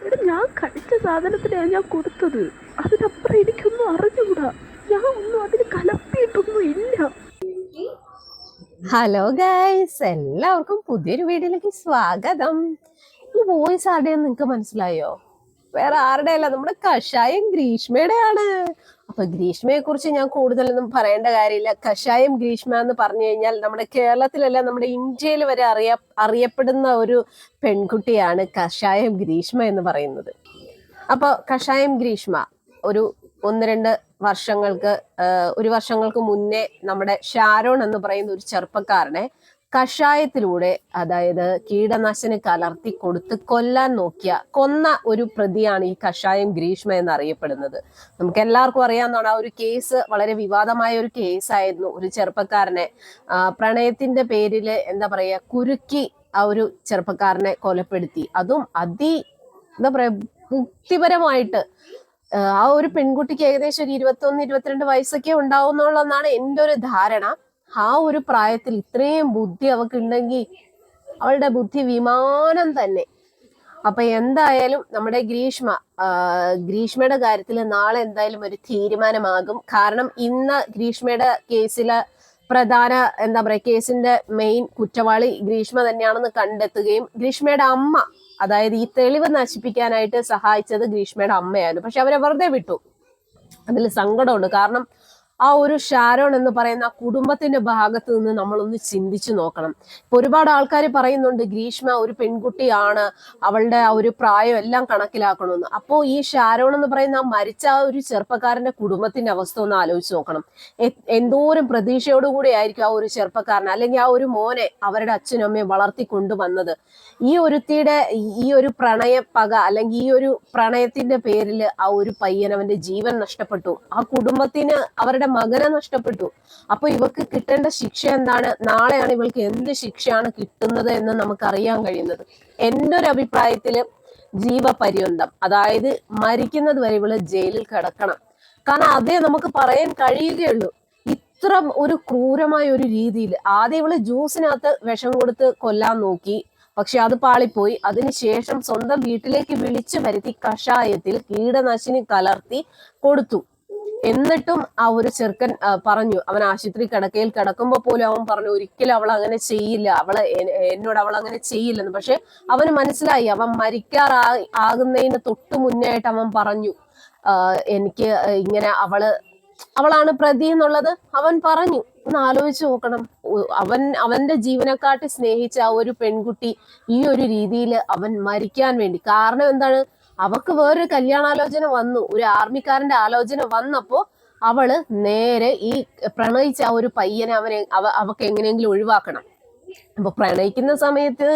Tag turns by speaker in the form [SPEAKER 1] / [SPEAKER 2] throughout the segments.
[SPEAKER 1] എടാ ഞാൻ കഴിച്ച സാധനത്തിനാണ് ഞാൻ കൊടുത്തത്. അതിനപ്പുറം എനിക്കൊന്നും അറിഞ്ഞുകൂടാ. ഞാൻ ഒന്നും അതിന് കലർത്തിയിട്ടൊന്നും ഇല്ല.
[SPEAKER 2] ഹലോ ഗൈസ്, എല്ലാവർക്കും പുതിയൊരു വീഡിയോയിലേക്ക് സ്വാഗതം. ഈ വോയിസ് ആരുടെയെന്ന് നിങ്ങൾക്ക് മനസ്സിലായോ? വേറെ ആരുടെ അല്ല, നമ്മുടെ കഷായം ഗ്രീഷ്മയുടെയാണ്. അപ്പൊ ഗ്രീഷ്മയെ കുറിച്ച് ഞാൻ കൂടുതലൊന്നും പറയേണ്ട കാര്യമില്ല. കഷായം ഗ്രീഷ്മ എന്ന് പറഞ്ഞു കഴിഞ്ഞാൽ നമ്മുടെ കേരളത്തിലല്ല, നമ്മുടെ ഇന്ത്യയിൽ വരെ അറിയപ്പെടുന്ന ഒരു പെൺകുട്ടിയാണ് കഷായം ഗ്രീഷ്മ എന്ന് പറയുന്നത്. അപ്പൊ കഷായം ഗ്രീഷ്മ ഒരു ഒരു വർഷങ്ങൾക്ക് മുന്നേ നമ്മുടെ ഷാരോൺ എന്ന് പറയുന്ന ഒരു ചെറുപ്പക്കാരനെ കഷായത്തിലൂടെ, അതായത് കീടനാശിനി കലർത്തി കൊടുത്ത് കൊന്ന ഒരു പ്രതിയാണ് ഈ കഷായം ഗ്രീഷ്മ എന്നറിയപ്പെടുന്നത്. നമുക്ക് എല്ലാവർക്കും അറിയാവുന്നതാണ്. ആ ഒരു കേസ് വളരെ വിവാദമായ ഒരു കേസായിരുന്നു. ഒരു ചെറുപ്പക്കാരനെ പ്രണയത്തിന്റെ പേരിൽ എന്താ പറയാ കുരുക്കി ആ ഒരു ചെറുപ്പക്കാരനെ കൊലപ്പെടുത്തി. അതും എന്താ പറയാ ബുദ്ധിപരമായിട്ട്. ആ ഒരു പെൺകുട്ടിക്ക് ഏകദേശം ഒരു 21-22 വയസ്സൊക്കെ ഉണ്ടാവുന്നുള്ളതാണ് എൻ്റെ ഒരു ധാരണ. ആ ഒരു പ്രായത്തിൽ ഇത്രയും ബുദ്ധി അവൾക്ക് ഉണ്ടെങ്കിൽ അവളുടെ ബുദ്ധി വിമാനം തന്നെ. അപ്പൊ എന്തായാലും നമ്മുടെ ഗ്രീഷ്മയുടെ കാര്യത്തിൽ നാളെ എന്തായാലും ഒരു തീരുമാനമാകും. കാരണം ഇന്ന് ഗ്രീഷ്മയുടെ കേസിലെ പ്രധാന എന്താ പറയാ കേസിന്റെ മെയിൻ കുറ്റവാളി ഗ്രീഷ്മ തന്നെയാണെന്ന് കണ്ടെത്തുകയും ഗ്രീഷ്മയുടെ അമ്മ, അതായത് ഈ തെളിവ് നശിപ്പിക്കാനായിട്ട് സഹായിച്ചത് ഗ്രീഷ്മയുടെ അമ്മയായിരുന്നു. പക്ഷെ അവരെ വെറുതെ വിട്ടു. അതിൽ സങ്കടമുണ്ട്. കാരണം ആ ഒരു ഷാരോൺ എന്ന് പറയുന്ന ആ കുടുംബത്തിന്റെ ഭാഗത്ത് നിന്ന് നമ്മളൊന്ന് ചിന്തിച്ചു നോക്കണം. ഇപ്പൊ ഒരുപാട് ആൾക്കാർ പറയുന്നുണ്ട് ഗ്രീഷ്മ ഒരു പെൺകുട്ടിയാണ്, അവളുടെ ആ ഒരു പ്രായം എല്ലാം കണക്കിലാക്കണമെന്ന്. അപ്പോൾ ഈ ഷാരോൺ എന്ന് പറയുന്ന മരിച്ച ആ ഒരു ചെറുപ്പക്കാരന്റെ കുടുംബത്തിന്റെ അവസ്ഥ ഒന്ന് ആലോചിച്ച് നോക്കണം. എന്തോരം പ്രതീക്ഷയോടുകൂടി ആയിരിക്കും ആ ഒരു ചെറുപ്പക്കാരൻ അല്ലെങ്കിൽ ആ ഒരു മോനെ അവരുടെ അച്ഛനും അമ്മയും വളർത്തി കൊണ്ടുവന്നത്. ഈ ഒരു പ്രണയപ്പക അല്ലെങ്കിൽ ഈ ഒരു പ്രണയത്തിന്റെ പേരിൽ ആ ഒരു പയ്യൻ അവന്റെ ജീവൻ നഷ്ടപ്പെട്ടു. ആ കുടുംബത്തിന് അവരുടെ മകനെ നഷ്ടപ്പെട്ടു. അപ്പൊ ഇവക്ക് കിട്ടേണ്ട ശിക്ഷ എന്താണ്? നാളെയാണ് ഇവൾക്ക് എന്ത് ശിക്ഷയാണ് കിട്ടുന്നത് എന്ന് നമുക്ക് അറിയാൻ കഴിയുന്നത്. എൻ്റെ ഒരു അഭിപ്രായത്തില് ജീവപര്യന്തം, അതായത് മരിക്കുന്നത് വരെ ഇവള് ജയിലിൽ കിടക്കണം. കാരണം അതേ നമുക്ക് പറയാൻ കഴിയുകയുള്ളൂ. ഇത്ര ഒരു ക്രൂരമായ ഒരു രീതിയിൽ ആദ്യം ഇവള് ജ്യൂസിനകത്ത് വിഷം കൊടുത്ത് കൊല്ലാൻ നോക്കി. പക്ഷെ അത് പാളിപ്പോയി. അതിനുശേഷം സ്വന്തം വീട്ടിലേക്ക് വിളിച്ചു വരുത്തി കഷായത്തിൽ കീടനാശിനി കലർത്തി കൊടുത്തു. എന്നിട്ടും ആ ഒരു ചെറുക്കൻ പറഞ്ഞു, അവൻ ആശുപത്രി കിടക്കയിൽ കിടക്കുമ്പോ പോലും അവൻ പറഞ്ഞു ഒരിക്കലും അവൾ അങ്ങനെ ചെയ്യില്ല, എന്നോട് അവൾ അങ്ങനെ ചെയ്യില്ലെന്ന്. പക്ഷെ അവന് മനസ്സിലായി. അവൻ ആകുന്നതിന് തൊട്ട് മുന്നേ ആയിട്ട് അവൻ പറഞ്ഞു, എനിക്ക് ഇങ്ങനെ അവളാണ് പ്രതി എന്നുള്ളത് അവൻ പറഞ്ഞു. ഒന്ന് ആലോചിച്ച് നോക്കണം. അവന്റെ ജീവനെക്കാട്ടി സ്നേഹിച്ച ആ ഒരു പെൺകുട്ടി ഈ ഒരു രീതിയിൽ അവൻ മരിക്കാൻ വേണ്ടി കാരണം എന്താണ്? അവക്ക് വേറൊരു കല്യാണാലോചന വന്നു, ഒരു ആർമിക്കാരന്റെ ആലോചന വന്നപ്പോ അവള് നേരെ ഈ പ്രണയിച്ച ആ ഒരു പയ്യനെ അവക്ക് എങ്ങനെയെങ്കിലും ഒഴിവാക്കണം. അപ്പൊ പ്രണയിക്കുന്ന സമയത്ത്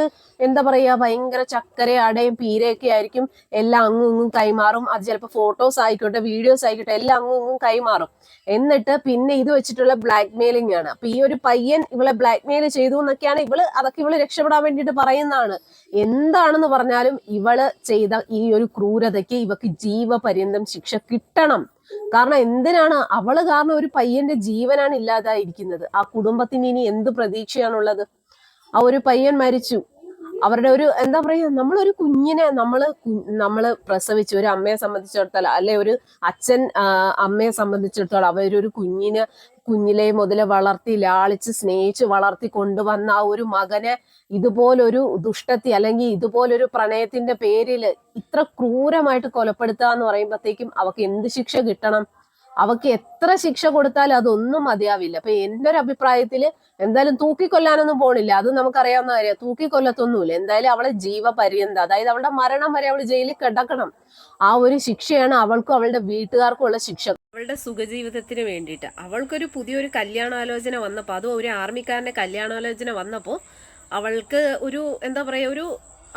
[SPEAKER 2] എന്താ പറയാ ഭയങ്കര ചക്കര അടയും പീരയൊക്കെ ആയിരിക്കും. എല്ലാം അങ്ങും കൈമാറും. അത് ചിലപ്പോൾ ഫോട്ടോസ് ആയിക്കോട്ടെ വീഡിയോസ് ആയിക്കോട്ടെ എല്ലാം അങ്ങും കൈമാറും. എന്നിട്ട് പിന്നെ ഇത് വെച്ചിട്ടുള്ള ബ്ലാക്ക് മെയിലിംഗ് ആണ്. അപ്പൊ ഈ ഒരു പയ്യൻ ഇവളെ ബ്ലാക്ക് മെയിൽ ചെയ്തു എന്നൊക്കെയാണ് അതൊക്കെ ഇവള് രക്ഷപ്പെടാൻ വേണ്ടിയിട്ട് പറയുന്നതാണ്. എന്താണെന്ന് പറഞ്ഞാലും ഇവള് ചെയ്ത ഈ ഒരു ക്രൂരതയ്ക്ക് ഇവക്ക് ജീവപര്യന്തം ശിക്ഷ കിട്ടണം. കാരണം എന്തിനാണ്? അവള് കാരണം ഒരു പയ്യന്റെ ജീവനാണ് ഇല്ലാതായിരിക്കുന്നത്. ആ കുടുംബത്തിന് ഇനി എന്ത് പ്രതീക്ഷയാണുള്ളത്? ആ ഒരു പയ്യൻ മരിച്ചു. അവരുടെ ഒരു എന്താ പറയാ നമ്മളൊരു കുഞ്ഞിനെ നമ്മള് പ്രസവിച്ചു. ഒരു അമ്മയെ സംബന്ധിച്ചിടത്തോളം അല്ലെ ഒരു അച്ഛൻ അമ്മയെ സംബന്ധിച്ചിടത്തോളം അവരൊരു കുഞ്ഞിലെ മുതല് വളർത്തി ലാളിച്ച് സ്നേഹിച്ച് വളർത്തി കൊണ്ടുവന്ന ആ ഒരു മകനെ ഇതുപോലൊരു ദുഷ്ടത്തി അല്ലെങ്കിൽ ഇതുപോലൊരു പ്രണയത്തിന്റെ പേരിൽ ഇത്ര ക്രൂരമായിട്ട് കൊലപ്പെടുത്തുക എന്ന് പറയുമ്പോഴത്തേക്കും അവക്ക് എന്ത് ശിക്ഷ കിട്ടണം? അവക്ക് എത്ര ശിക്ഷ കൊടുത്താലും അതൊന്നും മതിയാവില്ല. അപ്പൊ എൻ്റെ ഒരു അഭിപ്രായത്തില് എന്തായാലും തൂക്കിക്കൊല്ലാനൊന്നും പോണില്ല. അത് നമുക്കറിയാവുന്ന കാര്യം. തൂക്കിക്കൊല്ലത്തൊന്നുമില്ല. എന്തായാലും അവളെ ജീവപര്യന്തം, അതായത് അവളുടെ മരണം വരെ അവൾ ജയിലിൽ കിടക്കണം. ആ ഒരു ശിക്ഷയാണ് അവൾക്കും അവളുടെ വീട്ടുകാർക്കും ഉള്ള ശിക്ഷ. അവളുടെ സുഖജീവിതത്തിന് വേണ്ടിയിട്ട് അവൾക്കൊരു പുതിയൊരു കല്യാണാലോചന വന്നപ്പോൾ, അതും ഒരു ആർമിക്കാരന്റെ കല്യാണാലോചന വന്നപ്പോൾ അവൾക്ക് ഒരു എന്താ പറയാ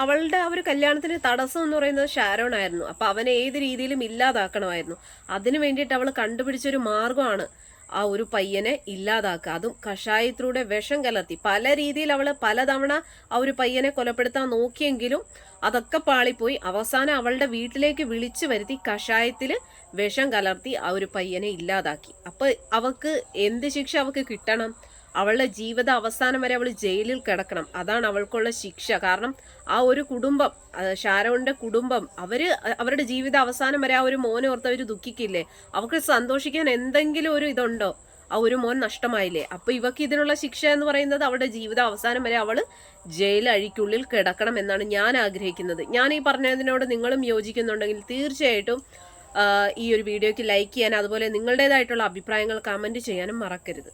[SPEAKER 2] അവളുടെ ആ ഒരു കല്യാണത്തിന് തടസ്സം എന്ന് പറയുന്നത് ഷാരോൺ ആയിരുന്നു. അപ്പൊ അവനെ ഏത് രീതിയിലും ഇല്ലാതാക്കണമായിരുന്നു. അതിനു വേണ്ടിയിട്ട് അവൾ കണ്ടുപിടിച്ചൊരു മാർഗമാണ് ആ ഒരു പയ്യനെ ഇല്ലാതാക്കുക. അതും കഷായത്തിലൂടെ വിഷം കലർത്തി. പല രീതിയിൽ അവള് പലതവണ ആ ഒരു പയ്യനെ കൊലപ്പെടുത്താൻ നോക്കിയെങ്കിലും അതൊക്കെ പാളിപ്പോയി. അവസാനം അവളുടെ വീട്ടിലേക്ക് വിളിച്ചു വരുത്തി കഷായത്തില് വിഷം കലർത്തി ആ ഒരു പയ്യനെ ഇല്ലാതാക്കി. അപ്പൊ അവക്ക് എന്ത് ശിക്ഷ അവക്ക് കിട്ടണം? അവളുടെ ജീവിത അവസാനം വരെ അവൾ ജയിലിൽ കിടക്കണം. അതാണ് അവൾക്കുള്ള ശിക്ഷ. കാരണം ആ ഒരു കുടുംബം, ഷാരോണിന്റെ കുടുംബം, അവരുടെ ജീവിത അവസാനം വരെ ആ ഒരു മോനെ ഓർത്ത് അവർ ദുഃഖിക്കില്ലേ? അവർക്ക് സന്തോഷിക്കാൻ എന്തെങ്കിലും ഒരു ഇതുണ്ടോ? ആ ഒരു മോൻ നഷ്ടമായില്ലേ? അപ്പൊ ഇവക്ക് ഇതിനുള്ള ശിക്ഷ എന്ന് പറയുന്നത് അവളുടെ ജീവിത അവസാനം വരെ അവള് ജയിലഴിക്കുള്ളിൽ കിടക്കണം എന്നാണ് ഞാൻ ആഗ്രഹിക്കുന്നത്. ഞാൻ ഈ പറഞ്ഞതിനോട് നിങ്ങളും യോജിക്കുന്നുണ്ടെങ്കിൽ തീർച്ചയായിട്ടും ഈ ഒരു വീഡിയോയ്ക്ക് ലൈക്ക് ചെയ്യാൻ, അതുപോലെ നിങ്ങളുടേതായിട്ടുള്ള അഭിപ്രായങ്ങൾ കമന്റ് ചെയ്യാനും മറക്കരുത്.